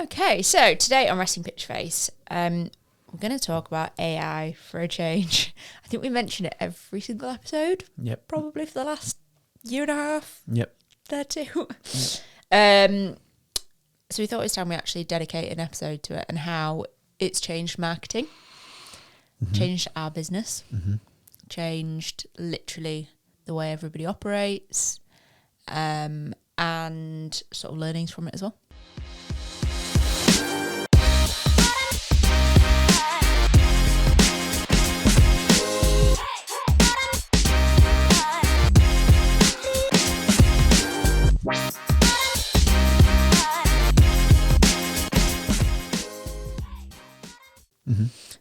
Okay, so today on Resting Pitch Face, we're going to talk about AI for a change. I think we mention it every single episode. Yep. Probably for the last year and a half. Yep. There too. Yep. So we thought it was time we actually dedicate an episode to it and how it's changed marketing, changed our business, changed literally the way everybody operates, and sort of learnings from it as well.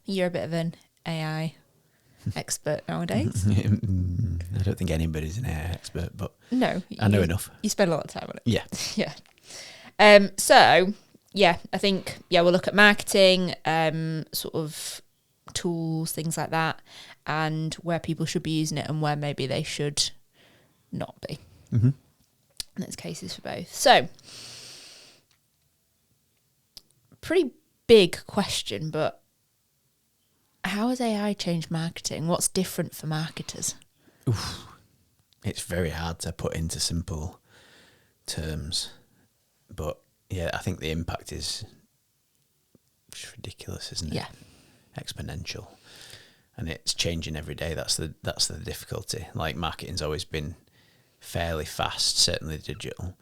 You're a bit of an AI expert nowadays. I don't think anybody's an AI expert, but No. I know enough. You spend a lot of time on it. Yeah. Yeah. So, yeah, I think, we'll look at marketing, sort of tools, things like that, and where people should be using it and where maybe they should not be. And there's cases for both. So, pretty big question, but how has AI changed marketing? What's different for marketers? Oof. It's very hard to put into simple terms, but yeah, I think the impact is just ridiculous, isn't it? Yeah. Exponential, and it's changing every day. That's the difficulty. Like, marketing's always been fairly fast, certainly digital.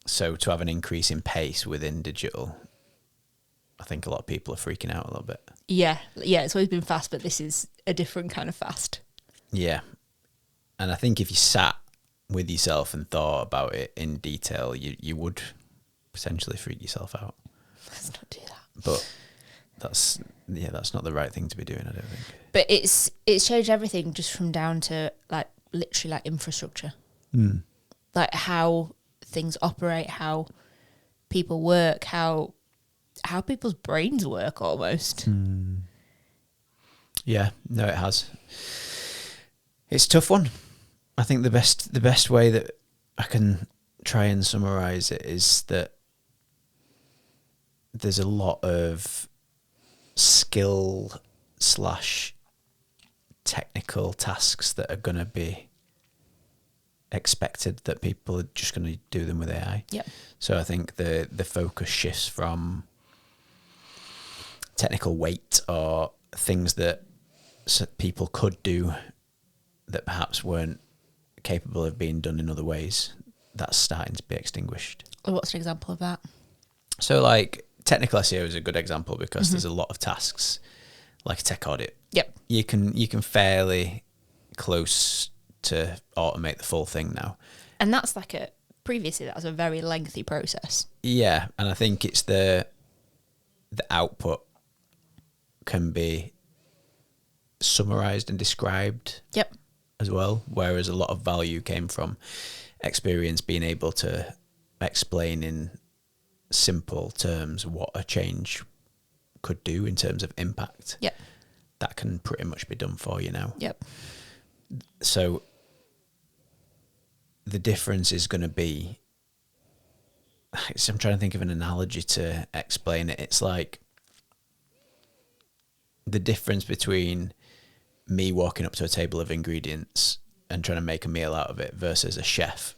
So to have an increase in pace within digital, I think a lot of people are freaking out a little bit. Yeah, it's always been fast, but this is a different kind of fast. Yeah. And I think if you sat with yourself and thought about it in detail, you would potentially freak yourself out. Let's not do that. But that's not the right thing to be doing, I don't think. But it's changed everything just from down to like literally like infrastructure. Like how things operate, how people work, how people's brains work almost. Yeah, no, it has. It's a tough one. I think the best way that I can try and summarise it is that there's a lot of skill / technical tasks that are going to be expected that people are just going to do them with AI. Yep. So I think the focus shifts from technical weight or things that people could do that perhaps weren't capable of being done in other ways. That's starting to be extinguished. What's an example of that? So like technical SEO is a good example because there's a lot of tasks like a tech audit. Yep. You can fairly close to automate the full thing now. And that's previously that was a very lengthy process. Yeah, and I think it's the output can be summarized and described. Yep. As well, whereas a lot of value came from experience, being able to explain in simple terms what a change could do in terms of impact. Yep. That can pretty much be done for you now. Yep. So the difference is going to be, I'm trying to think of an analogy to explain it. It's like the difference between me walking up to a table of ingredients and trying to make a meal out of it versus a chef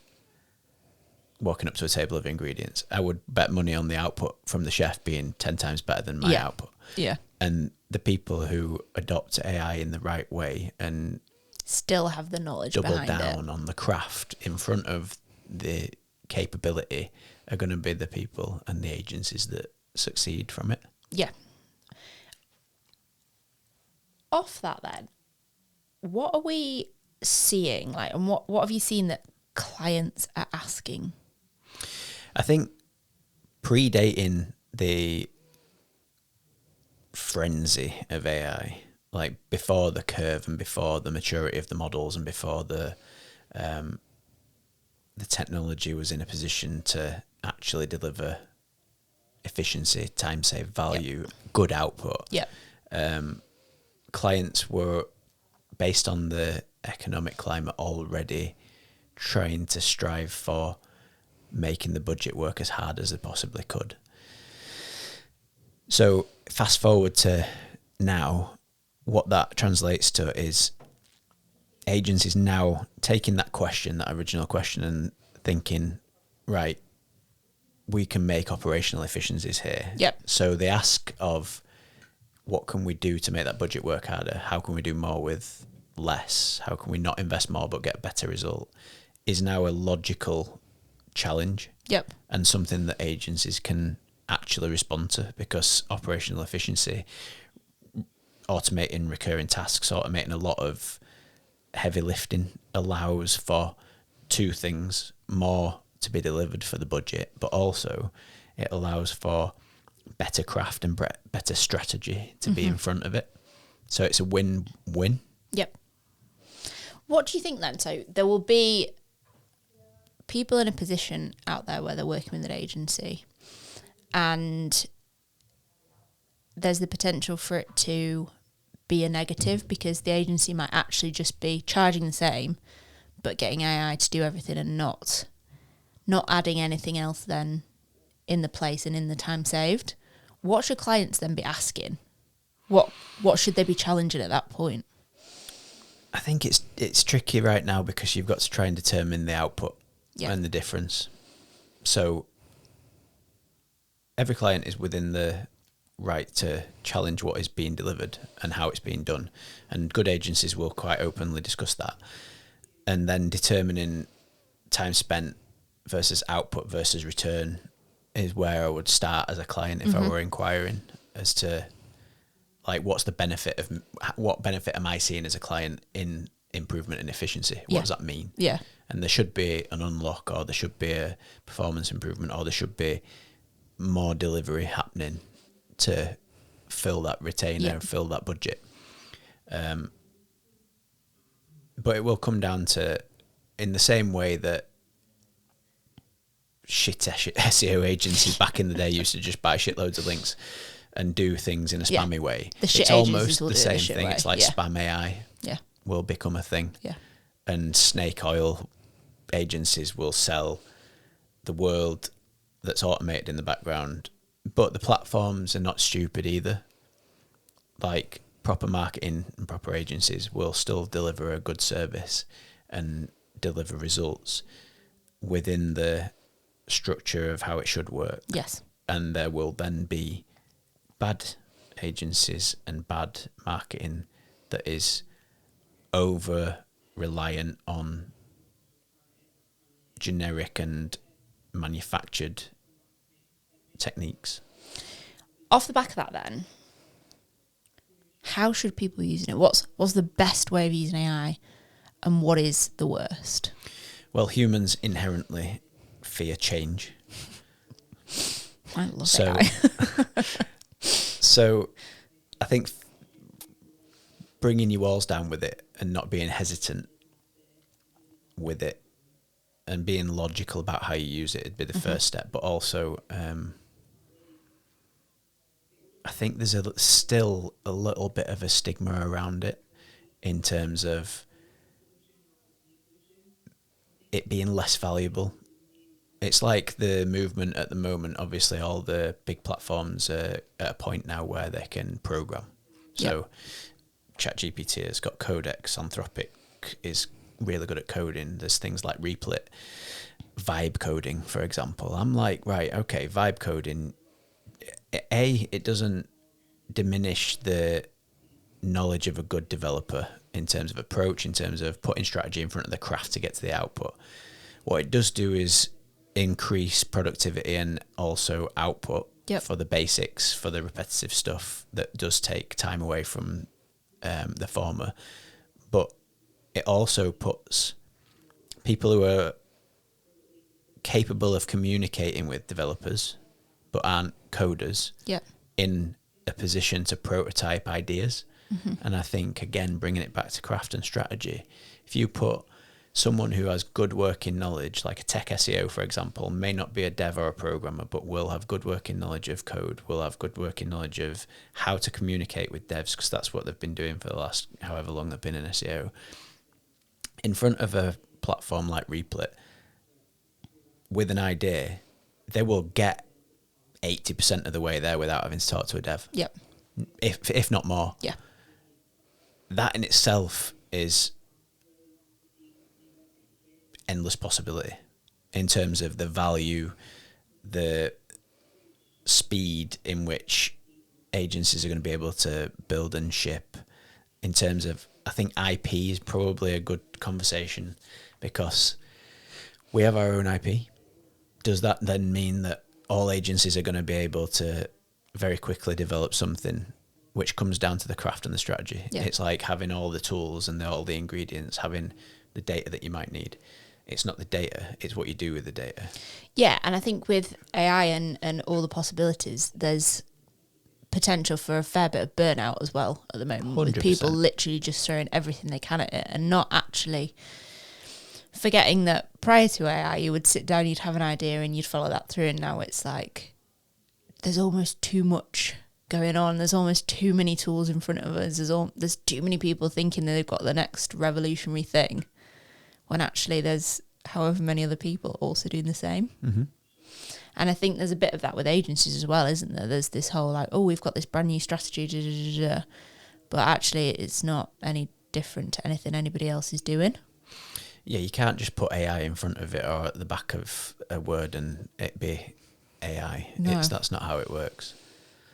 walking up to a table of ingredients. I would bet money on the output from the chef being 10 times better than my output. Yeah. And the people who adopt AI in the right way and still have the knowledge double behind down on the craft in front of the capability are going to be the people and the agencies that succeed from it. Yeah. Off that then, what are we seeing? Like, and what have you seen that clients are asking? I think predating the frenzy of AI, like before the curve and before the maturity of the models and before the technology was in a position to actually deliver efficiency, time save, value, good output. Yeah. Clients were, based on the economic climate, already trying to strive for making the budget work as hard as they possibly could. So fast forward to now, what that translates to is agencies now taking that question, that original question, and thinking, right, we can make operational efficiencies here. Yep. So they ask of, what can we do to make that budget work harder? How can we do more with less? How can we not invest more but get a better result? Is now a logical challenge. Yep. And something that agencies can actually respond to, because operational efficiency, automating recurring tasks, automating a lot of heavy lifting, allows for two things: more to be delivered for the budget, but also it allows for better craft and better strategy to be in front of it. So it's a win-win. Yep. What do you think then? So there will be people in a position out there where they're working with an agency, and there's the potential for it to be a negative, because the agency might actually just be charging the same but getting AI to do everything and not adding anything else then in the place and in the time saved. What should clients then be asking? What should they be challenging at that point? I think it's tricky right now, because you've got to try and determine the output and the difference. So every client is within the right to challenge what is being delivered and how it's being done. And good agencies will quite openly discuss that. And then determining time spent versus output versus return is where I would start as a client if I were inquiring as to, like, what benefit am I seeing as a client in improvement in efficiency? What does that mean? Yeah. And there should be an unlock, or there should be a performance improvement, or there should be more delivery happening to fill that retainer and fill that budget. But it will come down to, in the same way that shit SEO agencies back in the day used to just buy shitloads of links and do things in a spammy way. It's almost the same thing. It's like spam AI will become a thing. Yeah. And snake oil agencies will sell the world that's automated in the background. But the platforms are not stupid either. Like, proper marketing and proper agencies will still deliver a good service and deliver results within the structure of how it should work. Yes. And there will then be bad agencies and bad marketing that is over reliant on generic and manufactured techniques. Off the back of that then, how should people be using it? What's the best way of using AI, and what is the worst? Well, humans inherently fear change. I love AI. So I think bringing your walls down with it and not being hesitant with it and being logical about how you use it would be the first step. But also, I think there's still a little bit of a stigma around it in terms of it being less valuable. It's like the movement at the moment. Obviously, all the big platforms are at a point now where they can program. So ChatGPT has got Codex, Anthropic is really good at coding. There's things like Replit, vibe coding, for example. I'm like, right, okay, vibe coding, it doesn't diminish the knowledge of a good developer in terms of approach, in terms of putting strategy in front of the craft to get to the output. What it does do is increase productivity and also output for the basics, for the repetitive stuff that does take time away from the former. But it also puts people who are capable of communicating with developers but aren't coders in a position to prototype ideas. And I think, again, bringing it back to craft and strategy, if you put someone who has good working knowledge, like a tech SEO, for example, may not be a dev or a programmer, but will have good working knowledge of code, will have good working knowledge of how to communicate with devs, because that's what they've been doing for the last however long they've been in SEO, in front of a platform like Replit with an idea, they will get 80% of the way there without having to talk to a dev. Yep. If not more. Yeah. That in itself is endless possibility in terms of the value, the speed in which agencies are going to be able to build and ship. In terms of, I think IP is probably a good conversation, because we have our own IP. Does that then mean that all agencies are going to be able to very quickly develop something, which comes down to the craft and the strategy? Yeah. It's like having all the tools and all the ingredients, having the data that you might need. It's not the data, it's what you do with the data. Yeah, and I think with AI and all the possibilities, there's potential for a fair bit of burnout as well at the moment, 100%. with people literally just throwing everything they can at it and not actually forgetting that prior to AI, you would sit down, you'd have an idea and you'd follow that through, and now it's like there's almost too much going on. There's almost too many tools in front of us. There's too many people thinking that they've got the next revolutionary thing, when actually there's however many other people also doing the same. Mm-hmm. And I think there's a bit of that with agencies as well, isn't there? There's this whole like, oh, we've got this brand new strategy, but actually it's not any different to anything anybody else is doing. Yeah, you can't just put AI in front of it or at the back of a word and it be AI. No. That's not how it works.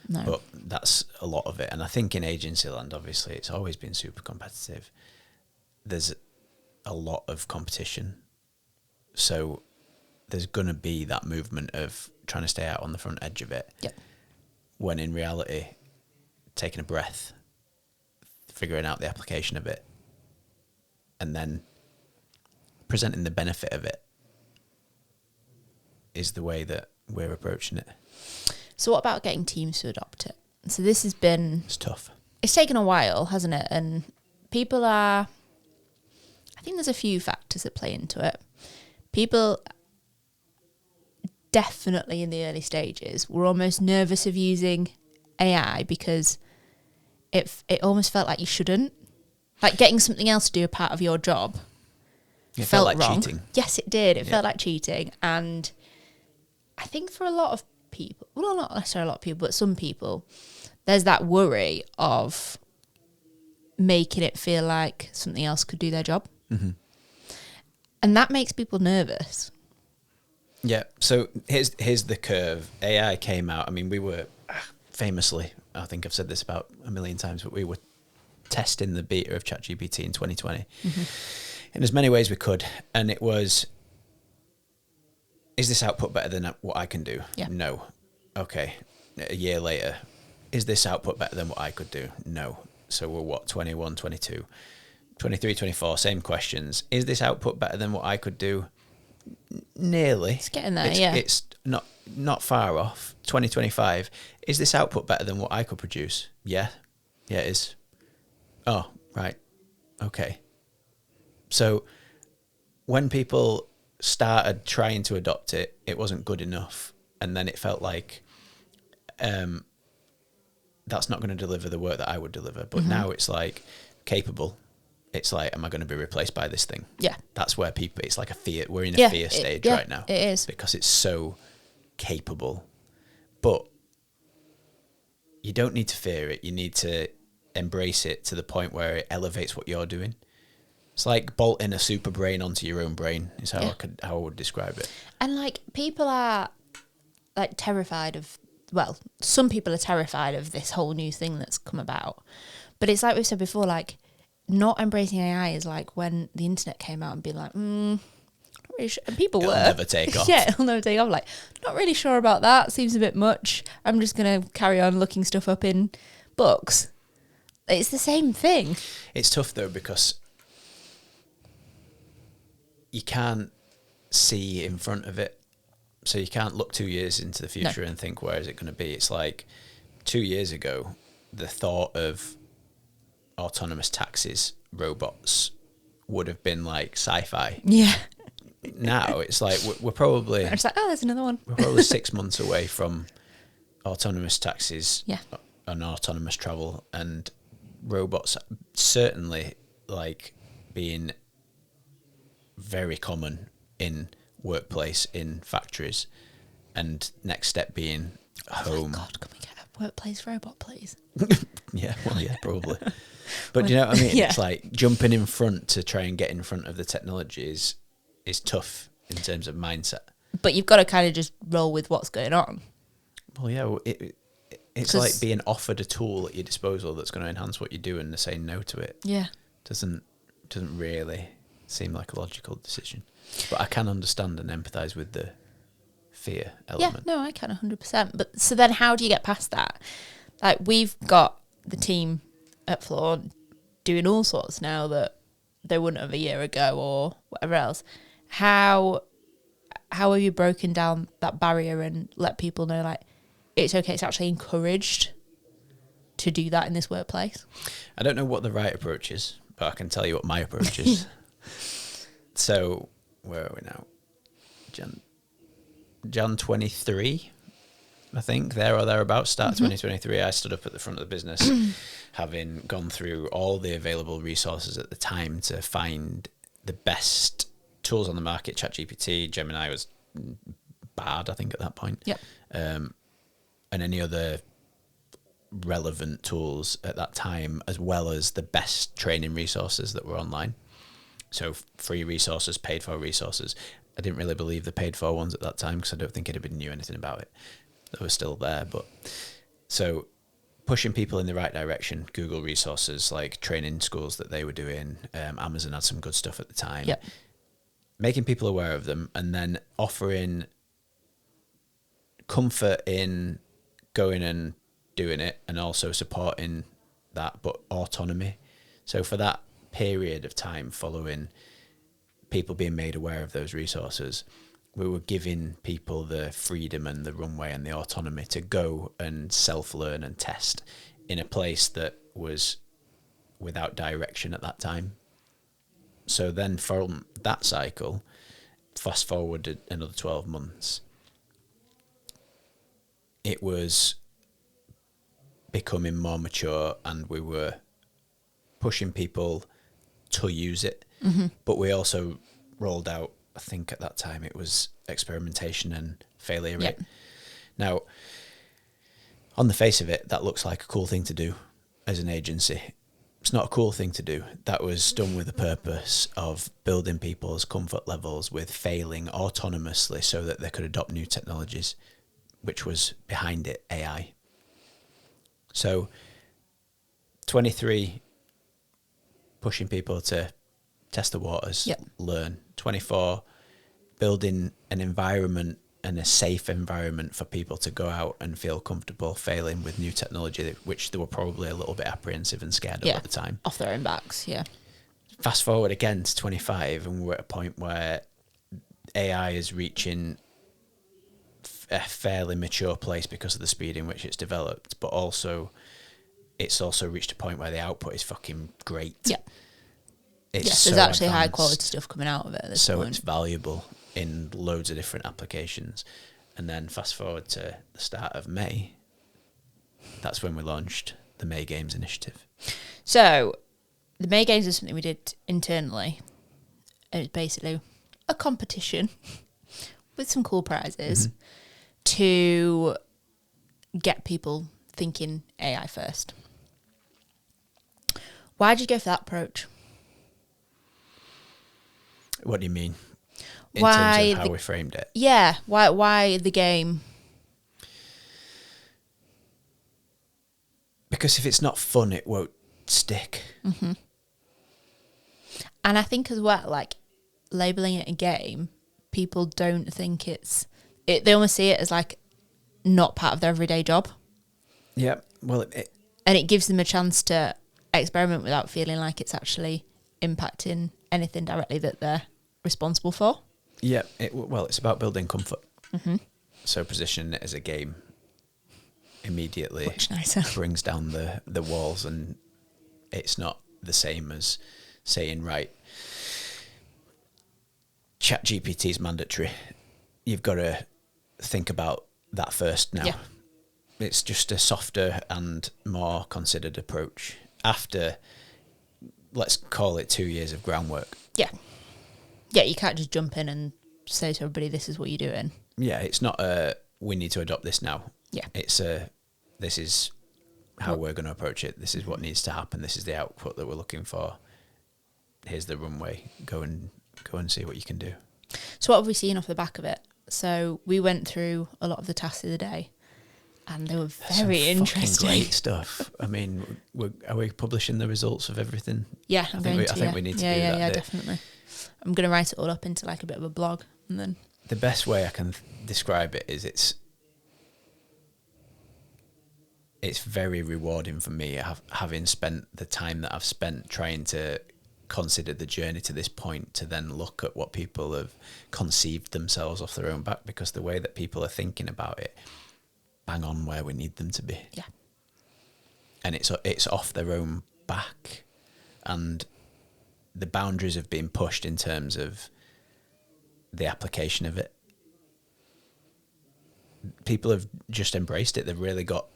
No. But that's a lot of it. And I think in agency land, obviously, it's always been super competitive. There's a lot of competition. So there's going to be that movement of trying to stay out on the front edge of it. Yep. When in reality, taking a breath, figuring out the application of it, and then presenting the benefit of it is the way that we're approaching it. So what about getting teams to adopt it? So this has been... It's tough. It's taken a while, hasn't it? And people are... I think there's a few factors that play into it. People definitely in the early stages were almost nervous of using AI because it almost felt like you shouldn't. Like getting something else to do a part of your job It felt like wrong. cheating. Yes, it did. It felt like cheating. And I think for a lot of people, well, not necessarily a lot of people, but some people, there's that worry of making it feel like something else could do their job. Mm-hmm. And that makes people nervous. Yeah, so here's the curve. AI came out. I mean, we were famously, I think I've said this about a million times, but we were testing the beta of ChatGPT in 2020 in as many ways we could. And it was, is this output better than what I can do? Yeah. No. Okay. A year later, is this output better than what I could do? No. So we're what, 21, 22, 23, 24, same questions. Is this output better than what I could do? Nearly. It's getting there, yeah. It's not far off. 2025. Is this output better than what I could produce? Yeah. Yeah, it is. Oh, right. Okay. So when people started trying to adopt it, it wasn't good enough. And then it felt like that's not going to deliver the work that I would deliver. But now it's like capable. It's like, am I going to be replaced by this thing? Yeah. That's where people, it's like a fear. We're in a fear stage right now. It is. Because it's so capable. But you don't need to fear it. You need to embrace it to the point where it elevates what you're doing. It's like bolting a super brain onto your own brain is how I would describe it. And like people are like terrified of, well, some people are terrified of this whole new thing that's come about. But it's like we've said before, like not embracing AI is like when the internet came out and being like, not really sure. And people It'll were. never take off. Yeah, it'll never take off. Like, not really sure about that. Seems a bit much. I'm just going to carry on looking stuff up in books. It's the same thing. It's tough though because you can't see in front of it. So you can't look 2 years into the future and think, where is it going to be? It's like 2 years ago, the thought of autonomous taxis, robots would have been like sci-fi. Yeah. Now it's like we're probably... It's like, oh, there's another one. We're probably 6 months away from autonomous taxis and autonomous travel, and robots certainly like being very common in workplace, in factories, and next step being home. God, can we get a workplace robot, please? Yeah, well, yeah, probably. But do you know what I mean? Yeah. It's like jumping in front to try and get in front of the technology is tough in terms of mindset. But you've got to kind of just roll with what's going on. Well, yeah, it's like being offered a tool at your disposal that's going to enhance what you do, and saying no to it. Yeah. Doesn't really seem like a logical decision. But I can understand and empathise with the fear element. Yeah, no, I can 100%. But so then how do you get past that? Like, we've got the team at Flaunt doing all sorts now that they wouldn't have a year ago or whatever else. How have you broken down that barrier and let people know, like, it's okay, it's actually encouraged to do that in this workplace? I don't know what the right approach is, but I can tell you what my approach is. So, where are we now? Jan 23, I think, there or thereabouts, start 2023, I stood up at the front of the business, having gone through all the available resources at the time to find the best tools on the market. ChatGPT, Gemini was bad, I think, at that point. Yep. And any other relevant tools at that time, as well as the best training resources that were online. So free resources, paid for resources. I didn't really believe the paid for ones at that time because I don't think anybody knew anything about it. They were still there. But so pushing people in the right direction, Google resources, like training schools that they were doing. Amazon had some good stuff at the time. Yep. Making people aware of them, and then offering comfort in going and doing it, and also supporting that, but autonomy. So for that period of time following people being made aware of those resources, we were giving people the freedom and the runway and the autonomy to go and self-learn and test in a place that was without direction at that time. So then from that cycle, fast forward another 12 months, it was becoming more mature, and we were pushing people to use it. But we also rolled out, I think at that time it was experimentation and failure rate. Now, on the face of it, that looks like a cool thing to do as an agency. It's not a cool thing to do. That was done with the purpose of building people's comfort levels with failing autonomously so that they could adopt new technologies, which was behind it, AI. So 23, pushing people to test the waters, learn. 24, building an environment and a safe environment for people to go out and feel comfortable failing with new technology, which they were probably a little bit apprehensive and scared of at the time. Off their own backs, Fast forward again to 25, and we're at a point where AI is reaching a fairly mature place because of the speed in which it's developed, but also it's also reached a point where the output is fucking great. It's there's actually high quality stuff coming out of it at this point. It's valuable in loads of different applications. And then fast forward to the start of May, that's when we launched the May Games initiative. So the May Games is something we did internally. It's basically a competition with some cool prizes to get people thinking AI first. Why did you go for that approach? What do you mean? In terms of how we framed it? Yeah. Why the game? Because if it's not fun, it won't stick. And I think as well, like, labelling it a game, people don't think they almost see it as like not part of their everyday job. Yeah. Well, and it gives them a chance to experiment without feeling like it's actually impacting anything directly that they're responsible for. Yeah, it's about building comfort. So positioning it as a game immediately Much nicer. brings down the walls, and it's not the same as saying, right, ChatGPT is mandatory. You've got to think about that first now. It's just a softer and more considered approach after, let's call it 2 years of groundwork. Yeah, you can't just jump in and say to everybody, this is what you're doing. Yeah, it's not we need to adopt this now. Yeah. This is how we're going to approach it. This is what needs to happen. This is the output that we're looking for. Here's the runway. Go and see what you can do. So what have we seen off the back of it? So we went through a lot of the tasks of the day, and they were very interesting. Great stuff. I mean, are we publishing the results of everything? Yeah, I think we need to do that. Yeah, definitely. I'm going to write it all up into like a bit of a blog, and then the best way I can describe it is it's very rewarding for me having spent the time that I've spent trying to consider the journey to this point, to then look at what people have conceived themselves off their own back, because the way that people are thinking about it, bang on where we need them to be. Yeah. And it's off their own back, and the boundaries have been pushed in terms of the application of it. People have just embraced it. They've really got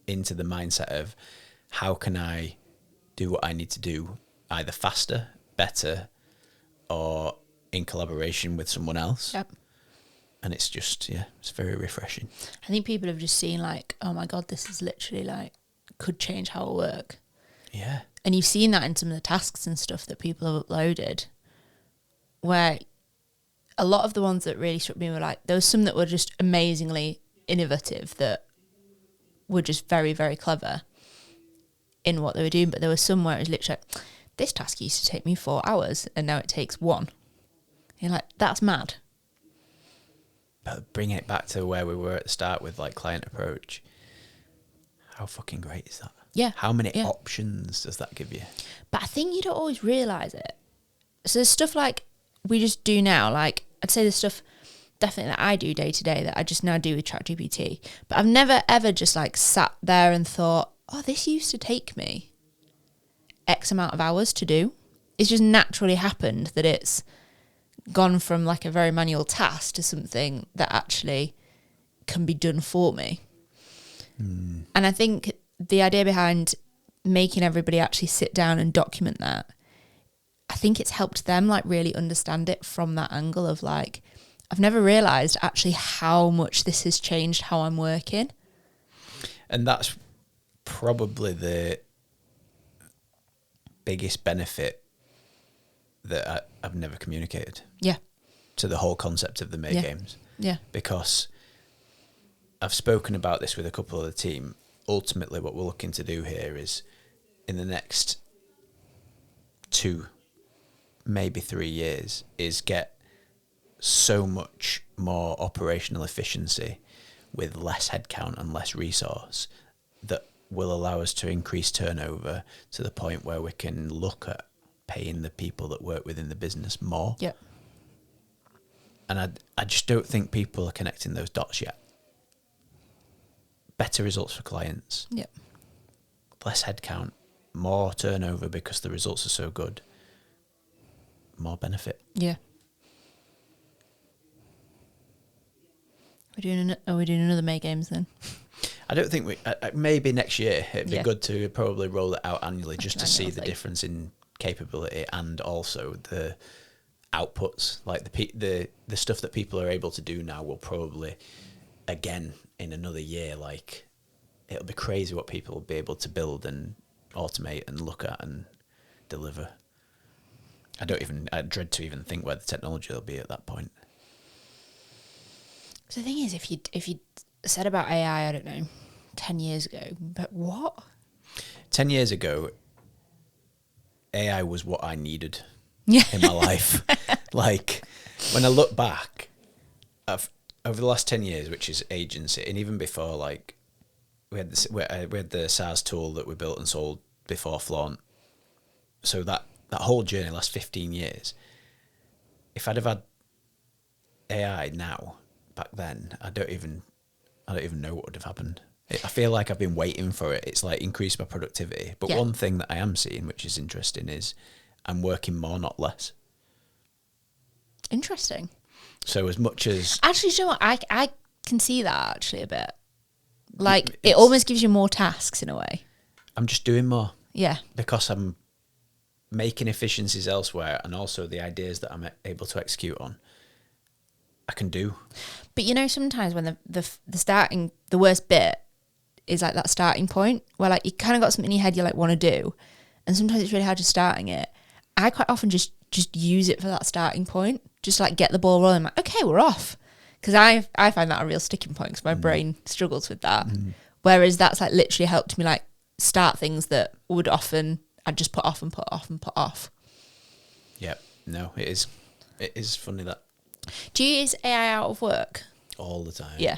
into the mindset of, how can I do what I need to do either faster, better, or in collaboration with someone else. Yep. And it's just, it's very refreshing. I think people have just seen like, oh my God, this is literally like, could change how I work. Yeah. And you've seen that in some of the tasks and stuff that people have uploaded, where a lot of the ones that really struck me were like, there was some that were just amazingly innovative, that were just very, very clever in what they were doing. But there was some where it was literally like, this task used to take me 4 hours and now it takes 1. You're like, that's mad. But bringing it back to where we were at the start with like client approach, how fucking great is that? Yeah. How many options does that give you? But I think you don't always realise it. So there's stuff like we just do now, like I'd say there's stuff definitely that I do day to day that I just now do with ChatGPT. But I've never ever just like sat there and thought, oh, this used to take me X amount of hours to do. It's just naturally happened that it's gone from like a very manual task to something that actually can be done for me. And I think the idea behind making everybody actually sit down and document that, I think it's helped them like really understand it from that angle of like, I've never realised actually how much this has changed how I'm working. And that's probably the biggest benefit that I've never communicated. Yeah. To the whole concept of the May Games. Yeah. Because I've spoken about this with a couple of the team. Ultimately, what we're looking to do here is, in the next 2, maybe 3 years, is get so much more operational efficiency with less headcount and less resource that will allow us to increase turnover to the point where we can look at paying the people that work within the business more. Yep. And I just don't think people are connecting those dots yet. Better results for clients. Yep. Less headcount, more turnover because the results are so good. More benefit. Yeah. Are we doing another May Games then? I don't think maybe next year it'd be good to probably roll it out annually just to see the thing. difference in capability and also the outputs. Like the stuff that people are able to do now will probably, again, in another year, like it'll be crazy what people will be able to build and automate and look at and deliver. I dread to even think where the technology will be at that point. So the thing is, if you said about AI, I don't know, 10 years ago, but what? 10 years ago, AI was what I needed in my life. Like, when I look back, over the last 10 years, which is agency, and even before, like, we had the SaaS tool that we built and sold before Flaunt. So that whole journey, last 15 years, if I'd have had AI now, back then, I don't even know what would have happened. I feel like I've been waiting for it. It's like increased my productivity. But one thing that I am seeing, which is interesting, is I'm working more, not less. Interesting. So as much as... Actually, you know what? I can see that actually a bit. Like, it almost gives you more tasks in a way. I'm just doing more. Yeah. Because I'm making efficiencies elsewhere, and also the ideas that I'm able to execute on, I can do. But you know, sometimes when the worst bit is like that starting point where like you kind of got something in your head you like want to do, and sometimes it's really hard just starting it. I quite often just use it for that starting point, just like get the ball rolling. I'm like, okay, we're off, because I find that a real sticking point because my brain struggles with that. Whereas that's like literally helped me like start things that would often I'd just put off and put off and put off. Yeah, no, it is funny that. Do you use AI out of work? All the time. Yeah.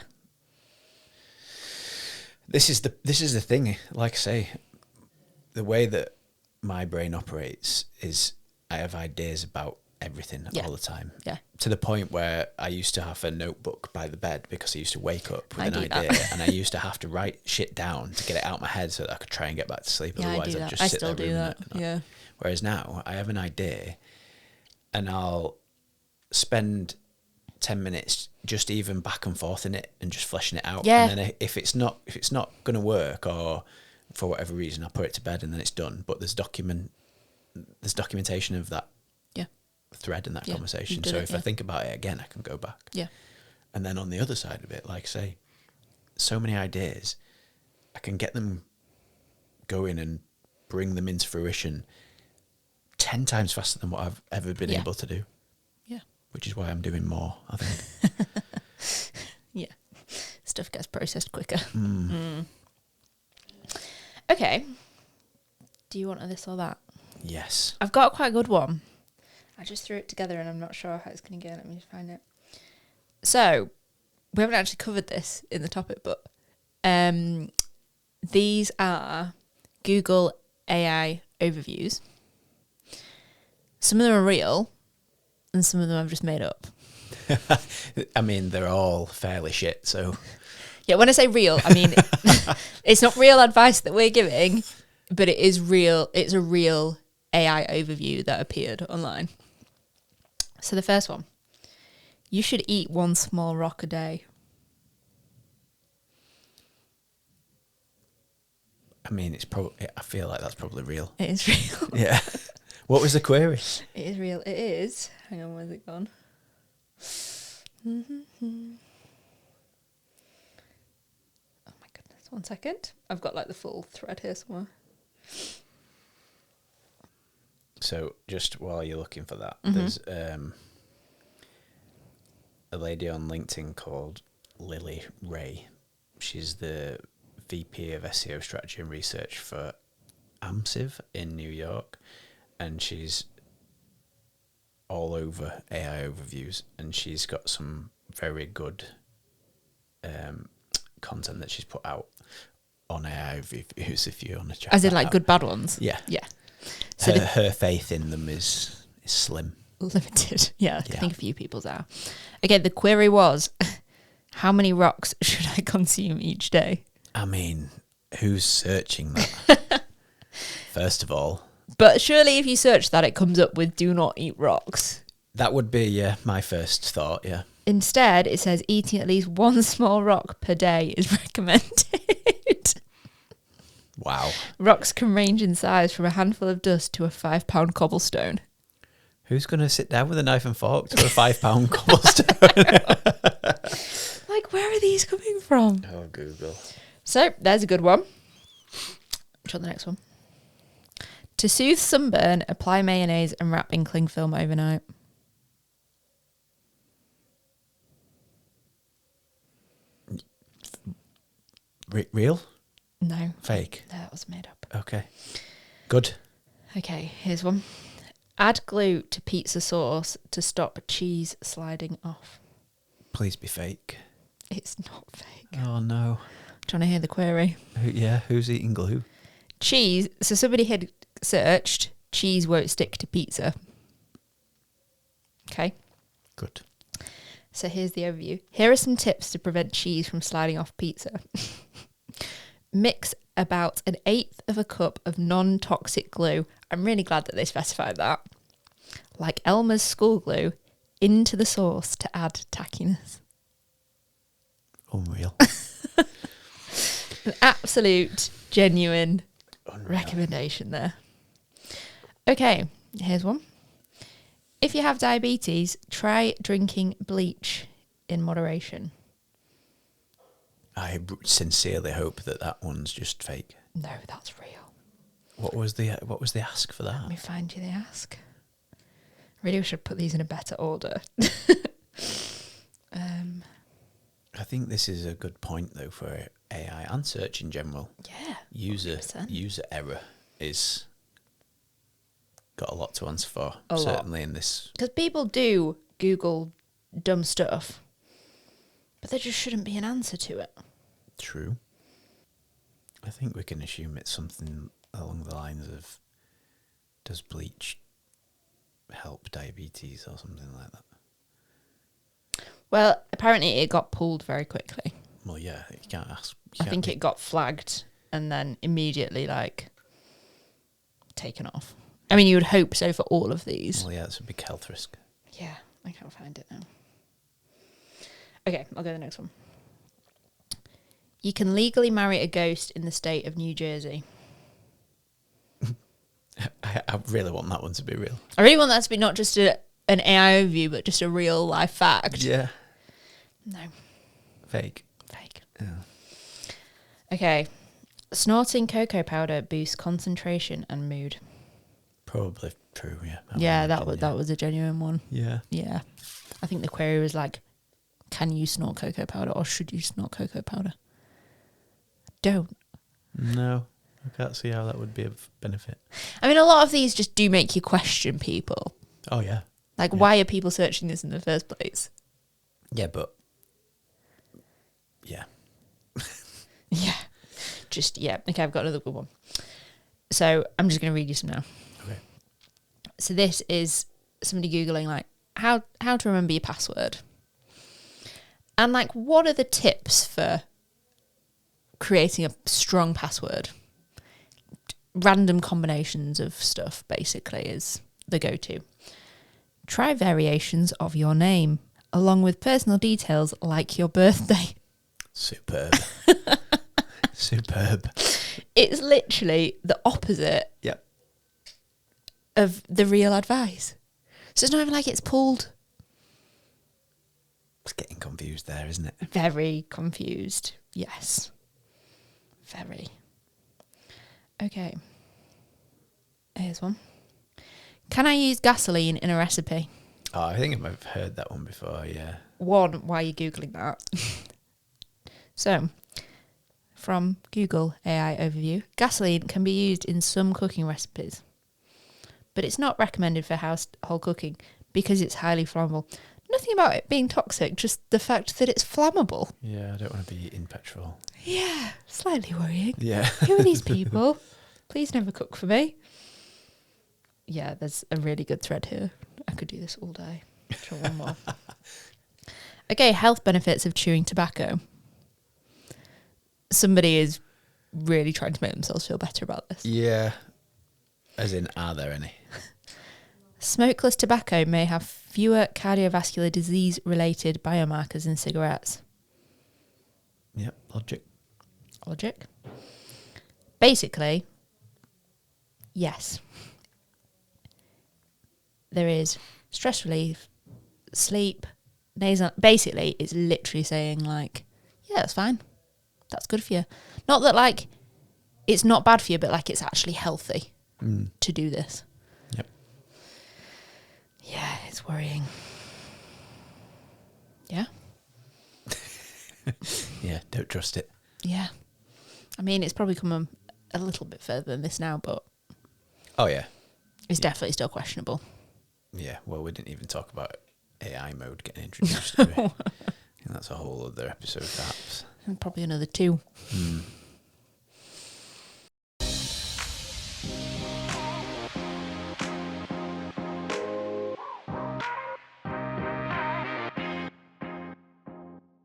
This is the thing. Like I say, the way that my brain operates is I have ideas about everything all the time. Yeah. To the point where I used to have a notebook by the bed because I used to wake up with an idea and I used to have to write shit down to get it out of my head so that I could try and get back to sleep. Yeah, Otherwise, I do I'd that. just I sit still there do ruminating that. on it. Yeah. Whereas now I have an idea and I'll spend 10 minutes just even back and forth in it and just fleshing it out. Yeah. And then if it's not going to work, or for whatever reason, I'll put it to bed and then it's done. But there's documentation of that thread and that conversation. So if I think about it again, I can go back. Yeah. And then on the other side of it, like I say, so many ideas, I can get them going and bring them into fruition 10 times faster than what I've ever been able to do. Yeah. Which is why I'm doing more, I think. Yeah. Stuff gets processed quicker. Okay. Do you want this or that? Yes. I've got quite a good one. I just threw it together and I'm not sure how it's going to go. Let me just find it. So, we haven't actually covered this in the topic, but these are Google AI overviews. Some of them are real and some of them I've just made up. I mean, they're all fairly shit, so... Yeah, when I say real, I mean, it's not real advice that we're giving, but it is real. It's a real AI overview that appeared online. So the first one, you should eat one small rock a day. I mean, I feel like that's probably real. It is real. Yeah. What was the query? It is real. It is. Hang on, where's it gone? Oh my goodness, 1 second. I've got like the full thread here somewhere. So just while you're looking for that, there's a lady on LinkedIn called Lily Ray. She's the VP of SEO strategy and research for AMSIV in New York, and she's all over AI overviews, and she's got some very good content that she's put out on AI overviews if you want to check. As in that like out. good bad ones? Yeah. Yeah. So her faith in them is slim. limited. Yeah, I think a few people's are. Okay, the query was, how many rocks should I consume each day? I mean, who's searching that? First of all. But surely if you search that, it comes up with do not eat rocks. That would be my first thought, yeah. Instead, it says eating at least one small rock per day is recommended. Wow. Rocks can range in size from a handful of dust to a 5-pound cobblestone. Who's going to sit down with a knife and fork to a 5-pound cobblestone? Like, where are these coming from? Oh, Google. So, there's a good one. Try the next one. To soothe sunburn, apply mayonnaise and wrap in cling film overnight. Real? No. Fake? That was made up. Okay. Good. Okay, here's one. Add glue to pizza sauce to stop cheese sliding off. Please be fake. It's not fake. Oh, no. Trying to hear the query. Who's eating glue? Cheese. So somebody had searched, cheese won't stick to pizza. Okay. Good. So here's the overview. Here are some tips to prevent cheese from sliding off pizza. Mix about 1/8 of a cup of non-toxic glue. I'm really glad that they specified that. Like Elmer's school glue into the sauce to add tackiness. Unreal. An absolute, genuine Unreal. recommendation there. Okay, here's one. If you have diabetes, try drinking bleach. in moderation. I sincerely hope that one's just fake. No, that's real. What was the ask for that? Let me find you the ask. Really, we should put these in a better order. I think this is a good point though for AI and search in general. Yeah. User 100%. user error is got a lot to answer for. A lot. Certainly in this. Because people do Google dumb stuff, but there just shouldn't be an answer to it. True. I think we can assume it's something along the lines of, does bleach help diabetes or something like that? Well, apparently it got pulled very quickly. Well, yeah, you can't ask. I think it got flagged and then immediately, like, taken off. I mean, you would hope so for all of these. Well, yeah, it's a big health risk. Yeah, I can't find it now. Okay, I'll go to the next one. You can legally marry a ghost in the state of New Jersey. I really want that one to be real. I really want that to be not just an AI overview, but just a real life fact. Yeah. No. Fake. Fake. Yeah. Okay. Snorting cocoa powder boosts concentration and mood. Probably true, yeah. Yeah, that was a genuine one. Yeah. Yeah. I think the query was like, can you snort cocoa powder or should you snort cocoa powder? Don't. No, I can't see how that would be of benefit. I mean, a lot of these just do make you question people. Oh, yeah. Like, Yeah. why are people searching this in the first place? Yeah, but... Yeah. Yeah. Just, yeah. Okay, I've got another good one. So I'm just going to read you some now. Okay. So this is somebody Googling, like, how to remember your password. And, like, what are the tips for creating a strong password? Random combinations of stuff, basically, is the go-to. Try variations of your name, along with personal details like your birthday. Superb. Superb. It's literally the opposite Yep. of the real advice. So it's not even like it's pulled. It's getting confused there, isn't it? Very confused. Yes. Very. Okay. Here's one. Can I use gasoline in a recipe? Oh, I think I've heard that one before, yeah. One, why are you Googling that? So, from Google AI Overview, gasoline can be used in some cooking recipes, but it's not recommended for household cooking because it's highly flammable. Nothing about it being toxic, just the fact that it's flammable. Yeah, I don't want to be eating petrol. Yeah, slightly worrying. Yeah. Who are these people? Please never cook for me. Yeah, there's a really good thread here. I could do this all day. Try one more. Okay, health benefits of chewing tobacco. Somebody is really trying to make themselves feel better about this. Yeah. As in, are there any? Smokeless tobacco may have fewer cardiovascular disease-related biomarkers in cigarettes. Yep, logic. Basically, yes. There is stress relief, sleep, nasal. Basically, it's literally saying like, yeah, that's fine. That's good for you. Not that like it's not bad for you, but like it's actually healthy to do this. Yep. Yeah, it's worrying. Yeah? Yeah, don't trust it. Yeah. I mean, it's probably come a little bit further than this now, but Oh, yeah. it's definitely still questionable. Yeah, well, we didn't even talk about AI mode getting introduced. Did we? I think that's a whole other episode, perhaps. And probably another 2.